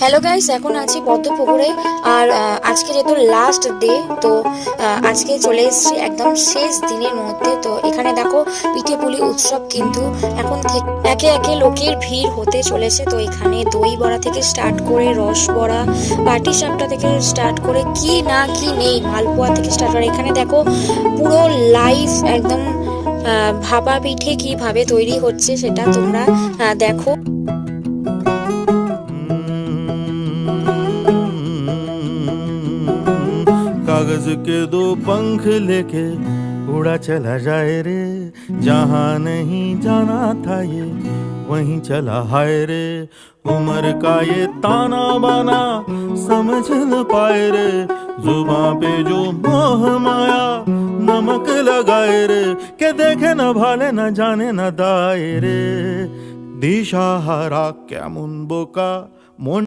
Hello guys, এখন আছি পদ্মপুকুরে। আর আজকে যেহেতু লাস্ট ডে, তো আজকে চলে এসেছি একদম শেষ দিনের মধ্যে। তো এখানে দেখো পিঠে পুলি উৎসব কিন্তু এখন থেকে একে একে লোকের ভিড় হতে চলেছে। তো এখানে দই বড়া থেকে স্টার্ট করে রস বড়া, পাটি সাপটা থেকে স্টার্ট করে কি না কি নেই, মালপোয়া থেকে স্টার্ট করে এখানে দেখো পুরো লাইভ একদম ভাপা পিঠে কিভাবে তৈরি হচ্ছে সেটা তোমরা দেখো। कागज के दो पंख लेके उड़ा चला जाए रे, जहाँ नहीं जाना था ये वहीं चला हाय रे। उम्र का ये ताना बाना समझ न पाए रे, जुबां पे जो मोह माया नमक लगाए रे, के देखे न भाले न जाने न दाए रे। दिशा हारा केमन बोका मन।